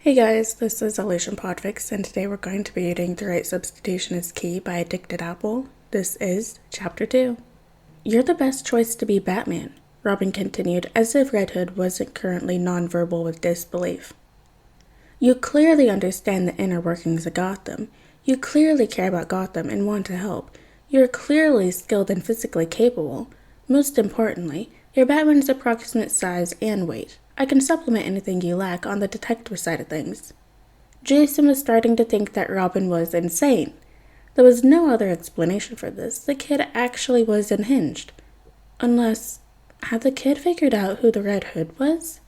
Hey guys, this is PODFIC, and today we're going to be reading The Right Substitution is Key by Addicted Apple. This is Chapter 2. You're the best choice to be Batman, Robin continued, as if Red Hood wasn't currently nonverbal with disbelief. You clearly understand the inner workings of Gotham. You clearly care about Gotham and want to help. You're clearly skilled and physically capable. Most importantly, you're Batman's approximate size and weight. I can supplement anything you lack on the detective side of things. Jason was starting to think that Robin was insane. There was no other explanation for this. The kid actually was unhinged. Unless, had the kid figured out who the Red Hood was?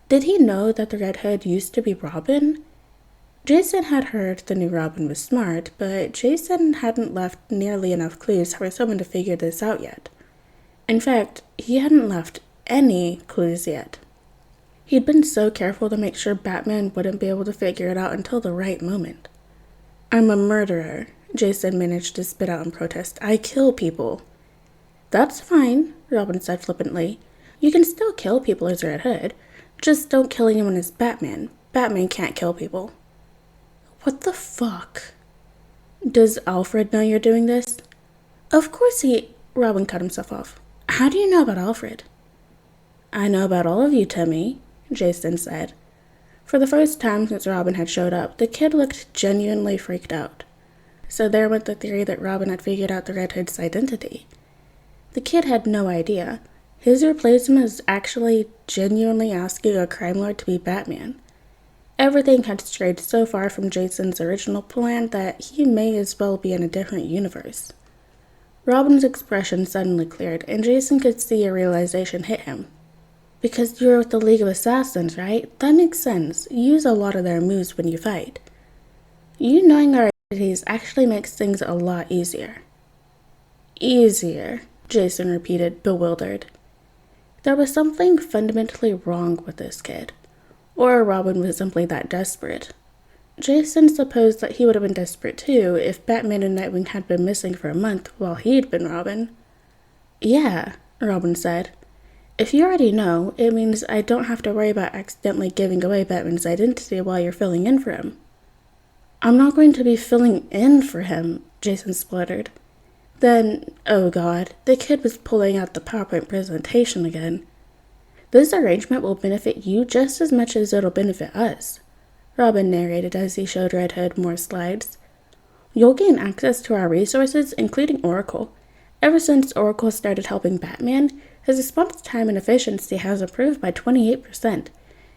Did he know that the Red Hood used to be Robin? Jason had heard the new Robin was smart, but Jason hadn't left nearly enough clues for someone to figure this out yet. In fact, he hadn't left any clues yet. He'd been so careful to make sure Batman wouldn't be able to figure it out until the right moment. I'm a murderer, Jason managed to spit out in protest. I kill people. That's fine, Robin said flippantly. You can still kill people as Red Hood. Just don't kill anyone as Batman. Batman can't kill people. What the fuck? Does Alfred know you're doing this? Of course Robin cut himself off. How do you know about Alfred? I know about all of you, Timmy, Jason said. For the first time since Robin had showed up, the kid looked genuinely freaked out. So there went the theory that Robin had figured out the Red Hood's identity. The kid had no idea. His replacement was actually genuinely asking a crime lord to be Batman. Everything had strayed so far from Jason's original plan that he may as well be in a different universe. Robin's expression suddenly cleared, and Jason could see a realization hit him. Because you're with the League of Assassins, right? That makes sense. You use a lot of their moves when you fight. You knowing our identities actually makes things a lot easier. Easier, Jason repeated, bewildered. There was something fundamentally wrong with this kid. Or Robin was simply that desperate. Jason supposed that he would have been desperate too if Batman and Nightwing had been missing for a month while he'd been Robin. Yeah, Robin said. If you already know, it means I don't have to worry about accidentally giving away Batman's identity while you're filling in for him. I'm not going to be filling in for him, Jason spluttered. Then, oh god, the kid was pulling out the PowerPoint presentation again. This arrangement will benefit you just as much as it'll benefit us, Robin narrated as he showed Red Hood more slides. You'll gain access to our resources, including Oracle. Ever since Oracle started helping Batman, his response time and efficiency has improved by 28%.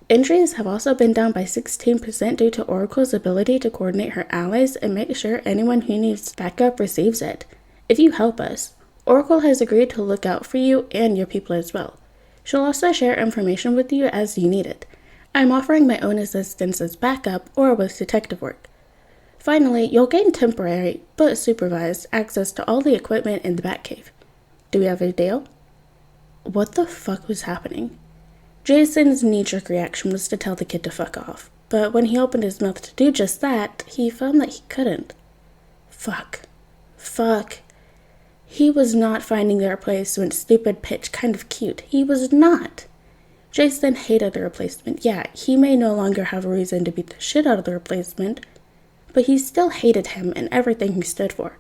Injuries have also been down by 16% due to Oracle's ability to coordinate her allies and make sure anyone who needs backup receives it. If you help us, Oracle has agreed to look out for you and your people as well. She'll also share information with you as you need it. I'm offering my own assistance as backup or with detective work. Finally, you'll gain temporary, but supervised, access to all the equipment in the Batcave. Do we have a deal? What the fuck was happening? Jason's knee-jerk reaction was to tell the kid to fuck off, but when he opened his mouth to do just that, he found that he couldn't. Fuck. He was not finding the replacement stupid pitch kind of cute. He was not. Jason hated the replacement. Yeah, he may no longer have a reason to beat the shit out of the replacement, but he still hated him and everything he stood for.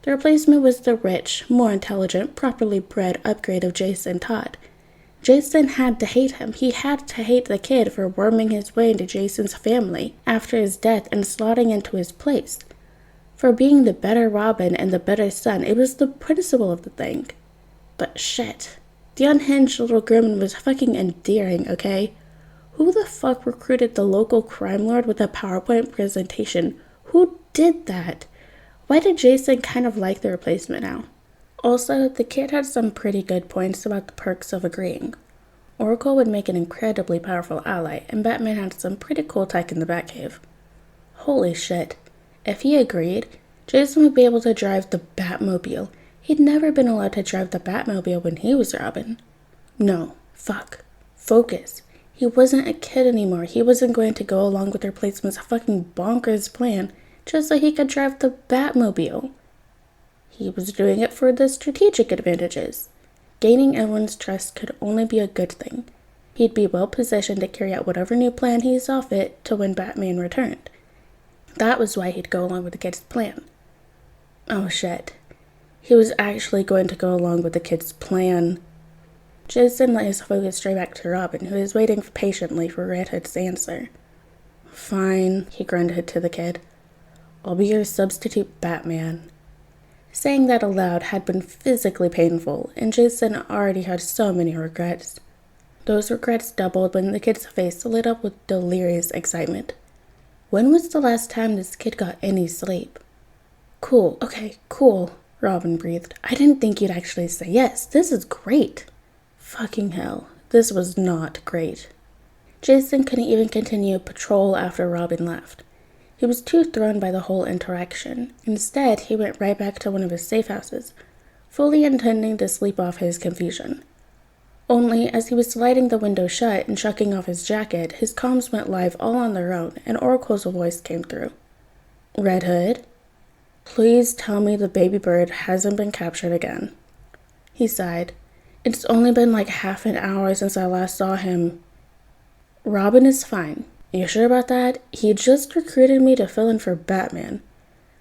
The replacement was the rich, more intelligent, properly bred upgrade of Jason Todd. Jason had to hate him. He had to hate the kid for worming his way into Jason's family after his death and slotting into his place. For being the better Robin and the better son, it was the principle of the thing. But shit. The unhinged little gremlin was fucking endearing, okay? Who the fuck recruited the local crime lord with a PowerPoint presentation? Who did that? Why did Jason kind of like the replacement now? Also, the kid had some pretty good points about the perks of agreeing. Oracle would make an incredibly powerful ally, and Batman had some pretty cool tech in the Batcave. Holy shit. If he agreed, Jason would be able to drive the Batmobile. He'd never been allowed to drive the Batmobile when he was Robin. No, fuck. Focus. He wasn't a kid anymore. He wasn't going to go along with the replacement's fucking bonkers plan just so he could drive the Batmobile. He was doing it for the strategic advantages. Gaining everyone's trust could only be a good thing. He'd be well positioned to carry out whatever new plan he saw fit to when Batman returned. That was why he'd go along with the kid's plan. Oh shit. He was actually going to go along with the kid's plan. Jason let his focus straight back to Robin, who was waiting patiently for Red Hood's answer. Fine, he grunted to the kid. I'll be your substitute Batman. Saying that aloud had been physically painful, and Jason already had so many regrets. Those regrets doubled when the kid's face lit up with delirious excitement. When was the last time this kid got any sleep? Cool, okay, cool, Robin breathed. I didn't think you'd actually say yes. This is great. Fucking hell, this was not great. Jason couldn't even continue patrol after Robin left. He was too thrown by the whole interaction. Instead, he went right back to one of his safe houses, fully intending to sleep off his confusion. Only, as he was sliding the window shut and shucking off his jacket, his comms went live all on their own, and Oracle's voice came through. Red Hood? Please tell me the baby bird hasn't been captured again. He sighed. It's only been like half an hour since I last saw him. Robin is fine. You sure about that? He just recruited me to fill in for Batman.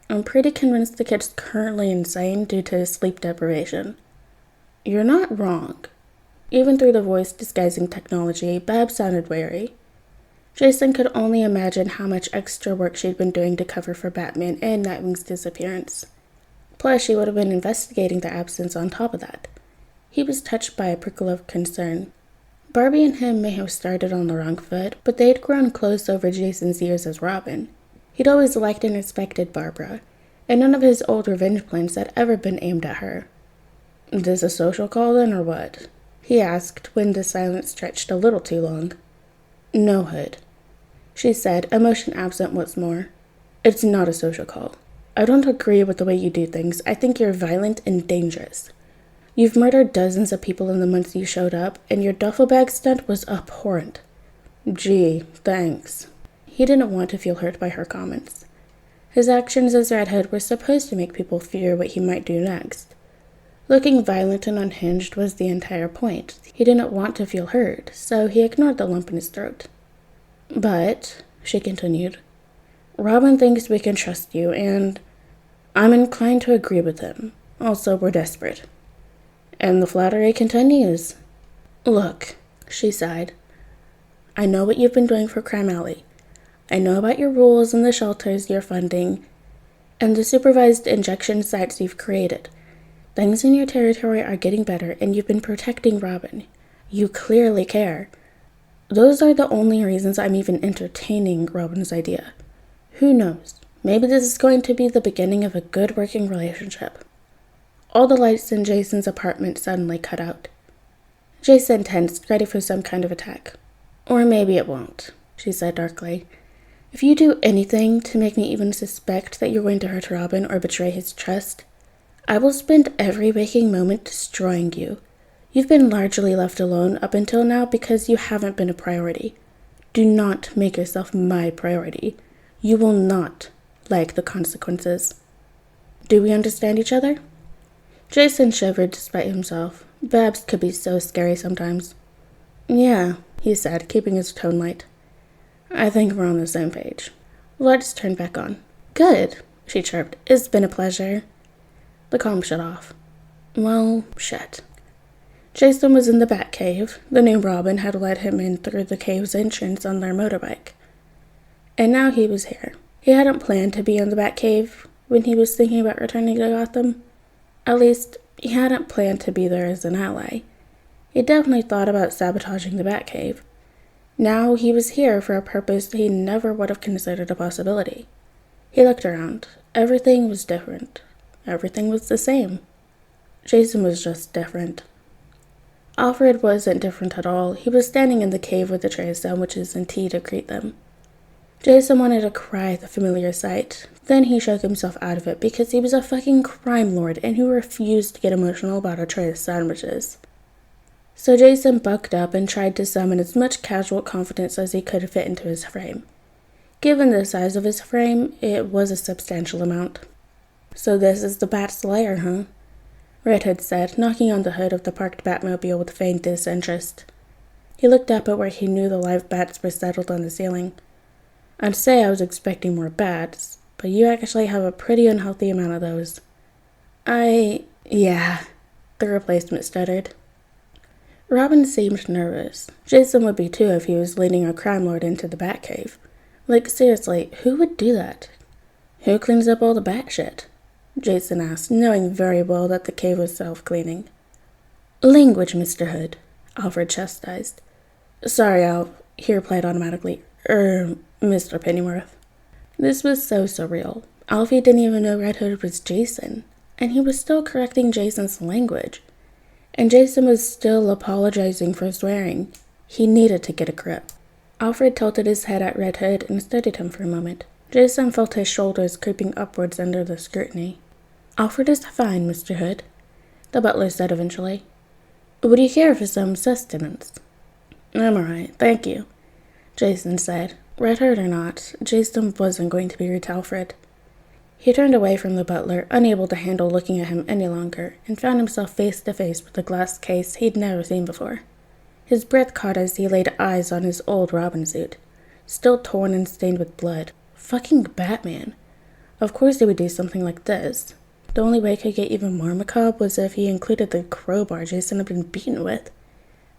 I'm pretty convinced the kid's currently insane due to his sleep deprivation. You're not wrong. Even through the voice disguising technology, Babs sounded wary. Jason could only imagine how much extra work she'd been doing to cover for Batman and Nightwing's disappearance. Plus, she would have been investigating the absence on top of that. He was touched by a prickle of concern. Barbie and him may have started on the wrong foot, but they'd grown close over Jason's years as Robin. He'd always liked and respected Barbara, and none of his old revenge plans had ever been aimed at her. Is this a social call then, or what? He asked when the silence stretched a little too long. No, Hood, she said, emotion absent once more. It's not a social call. I don't agree with the way you do things. I think you're violent and dangerous. You've murdered dozens of people in the months you showed up, and your duffel bag stunt was abhorrent. Gee, thanks. He didn't want to feel hurt by her comments. His actions as Red Hood were supposed to make people fear what he might do next. Looking violent and unhinged was the entire point. He didn't want to feel hurt, so he ignored the lump in his throat. But, she continued, Robin thinks we can trust you, and I'm inclined to agree with him. Also, we're desperate. And the flattery continues. Look, she sighed. I know what you've been doing for Crime Alley. I know about your rules and the shelters you're funding, and the supervised injection sites you've created. Things in your territory are getting better, and you've been protecting Robin. You clearly care. Those are the only reasons I'm even entertaining Robin's idea. Who knows? Maybe this is going to be the beginning of a good working relationship. All the lights in Jason's apartment suddenly cut out. Jason tensed, ready for some kind of attack. Or maybe it won't, she said darkly. If you do anything to make me even suspect that you're going to hurt Robin or betray his trust, I will spend every waking moment destroying you. You've been largely left alone up until now because you haven't been a priority. Do not make yourself my priority. You will not like the consequences. Do we understand each other? Jason shivered despite himself. Babs could be so scary sometimes. Yeah, he said, keeping his tone light. I think we're on the same page. Let's turn back on. Good, she chirped. It's been a pleasure. The comm shut off. Well, shit. Jason was in the Batcave. The new Robin had led him in through the cave's entrance on their motorbike. And now he was here. He hadn't planned to be in the Batcave when he was thinking about returning to Gotham. At least, he hadn't planned to be there as an ally. He definitely thought about sabotaging the Batcave. Now he was here for a purpose he never would have considered a possibility. He looked around. Everything was different. Everything was the same. Jason was just different. Alfred wasn't different at all. He was standing in the cave with a tray of sandwiches and tea to greet them. Jason wanted to cry at the familiar sight. Then he shook himself out of it because he was a fucking crime lord and he refused to get emotional about a tray of sandwiches. So Jason bucked up and tried to summon as much casual confidence as he could fit into his frame. Given the size of his frame, it was a substantial amount. So this is the Bat's lair, huh? Red Hood said, knocking on the hood of the parked Batmobile with faint disinterest. He looked up at where he knew the live bats were settled on the ceiling. I'd say I was expecting more bats, but you actually have a pretty unhealthy amount of those. Yeah, the replacement stuttered. Robin seemed nervous. Jason would be too if he was leading a crime lord into the Batcave. Like, seriously, who would do that? Who cleans up all the bat shit? Jason asked, knowing very well that the cave was self-cleaning. Language, Mr. Hood, Alfred chastised. Sorry, Alf, he replied automatically. Mr. Pennyworth. This was so surreal. Alfie didn't even know Red Hood was Jason, and he was still correcting Jason's language. And Jason was still apologizing for swearing. He needed to get a grip. Alfred tilted his head at Red Hood and studied him for a moment. Jason felt his shoulders creeping upwards under the scrutiny. Alfred is fine, Mr. Hood, the butler said eventually. Would you care for some sustenance? I'm alright, thank you, Jason said. Red Hood or not, Jason wasn't going to be rude to Alfred. He turned away from the butler, unable to handle looking at him any longer, and found himself face to face with a glass case he'd never seen before. His breath caught as he laid eyes on his old Robin suit, still torn and stained with blood. Fucking Batman. Of course he would do something like this. The only way it could get even more macabre was if he included the crowbar Jason had been beaten with.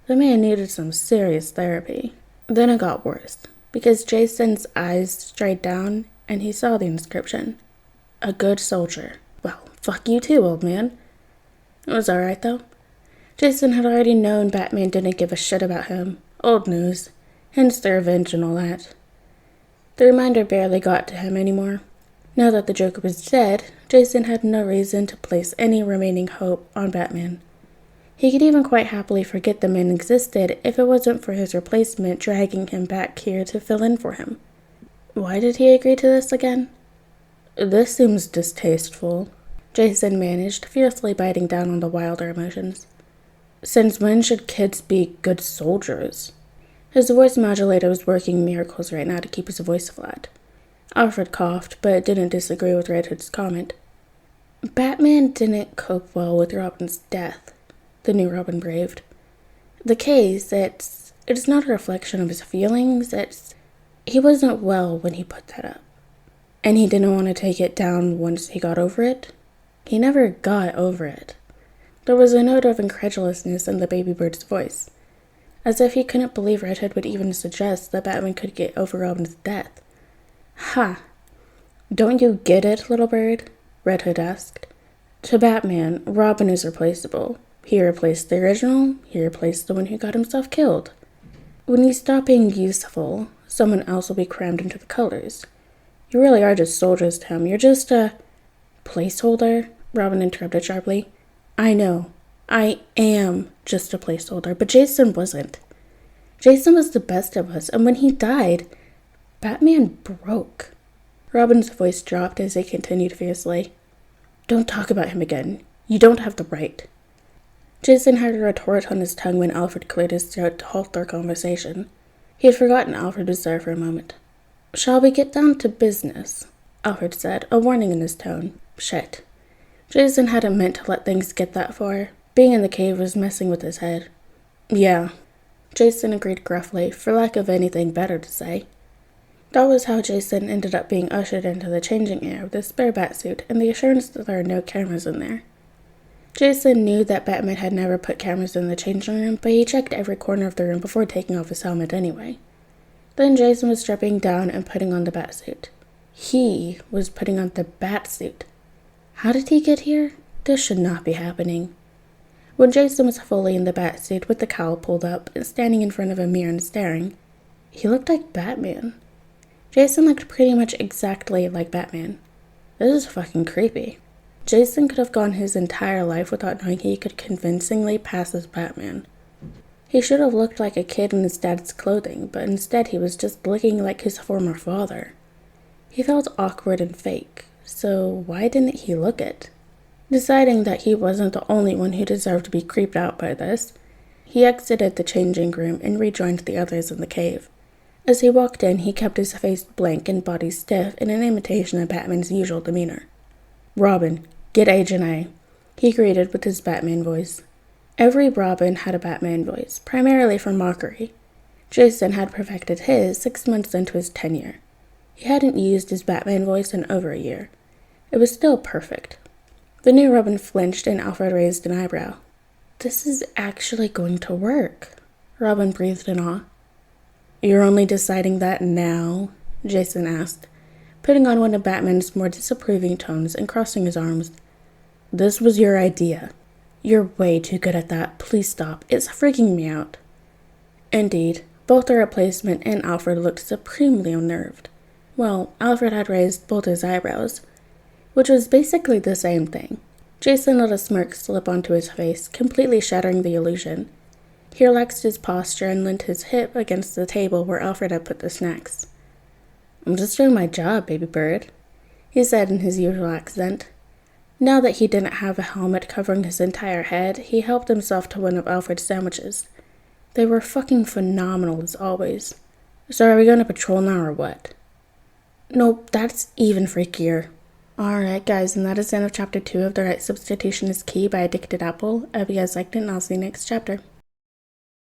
The man needed some serious therapy. Then it got worse, because Jason's eyes strayed down and he saw the inscription. A good soldier. Well, fuck you too, old man. It was alright, though. Jason had already known Batman didn't give a shit about him. Old news. Hence the revenge and all that. The reminder barely got to him anymore. Now that the Joker was dead, Jason had no reason to place any remaining hope on Batman. He could even quite happily forget the man existed if it wasn't for his replacement dragging him back here to fill in for him. Why did he agree to this again? This seems distasteful, Jason managed, fiercely biting down on the wilder emotions. Since when should kids be good soldiers? His voice modulator was working miracles right now to keep his voice flat. Alfred coughed, but didn't disagree with Red Hood's comment. Batman didn't cope well with Robin's death, the new Robin braved. The case, it's not a reflection of his feelings, he wasn't well when he put that up. And he didn't want to take it down once he got over it. He never got over it. There was a note of incredulousness in the baby bird's voice, as if he couldn't believe Red Hood would even suggest that Batman could get over Robin's death. Ha! Don't you get it, little bird? Red Hood asked. To Batman, Robin is replaceable. He replaced the original, he replaced the one who got himself killed. When you stop being useful, someone else will be crammed into the colors. You really are just soldiers to him. You're just a placeholder, Robin interrupted sharply. I know. I am just a placeholder, but Jason wasn't. Jason was the best of us, and when he died, Batman broke. Robin's voice dropped as he continued fiercely. Don't talk about him again. You don't have the right. Jason had a retort on his tongue when Alfred cleared his throat to halt their conversation. He had forgotten Alfred was there for a moment. Shall we get down to business? Alfred said, a warning in his tone. Shit. Jason hadn't meant to let things get that far. Being in the cave was messing with his head. Yeah. Jason agreed gruffly, for lack of anything better to say. That was how Jason ended up being ushered into the changing area with his spare batsuit and the assurance that there are no cameras in there. Jason knew that Batman had never put cameras in the changing room, but he checked every corner of the room before taking off his helmet anyway. Then Jason was stripping down and putting on the batsuit. He was putting on the batsuit. How did he get here? This should not be happening. When Jason was fully in the batsuit with the cowl pulled up and standing in front of a mirror and staring, he looked like Batman. Jason looked pretty much exactly like Batman. This is fucking creepy. Jason could have gone his entire life without knowing he could convincingly pass as Batman. He should have looked like a kid in his dad's clothing, but instead he was just looking like his former father. He felt awkward and fake, so why didn't he look it? Deciding that he wasn't the only one who deserved to be creeped out by this, he exited the changing room and rejoined the others in the cave. As he walked in, he kept his face blank and body stiff in an imitation of Batman's usual demeanor. Robin, get Agent A, he greeted with his Batman voice. Every Robin had a Batman voice, primarily for mockery. Jason had perfected his 6 months into his tenure. He hadn't used his Batman voice in over a year. It was still perfect. The new Robin flinched and Alfred raised an eyebrow. "This is actually going to work," Robin breathed in awe. "You're only deciding that now?" Jason asked, putting on one of Batman's more disapproving tones and crossing his arms. "This was your idea." "You're way too good at that. Please stop. It's freaking me out." Indeed, both the replacement and Alfred looked supremely unnerved. Well, Alfred had raised both his eyebrows, which was basically the same thing. Jason let a smirk slip onto his face, completely shattering the illusion. He relaxed his posture and leaned his hip against the table where Alfred had put the snacks. "I'm just doing my job, baby bird," he said in his usual accent. Now that he didn't have a helmet covering his entire head, he helped himself to one of Alfred's sandwiches. They were fucking phenomenal as always. "So are we going to patrol now or what?" "Nope, that's even freakier." Alright guys, and that is the end of chapter 2 of The Right Substitution is Key by Addicted Apple. I hope you guys liked it, and I'll see you next chapter.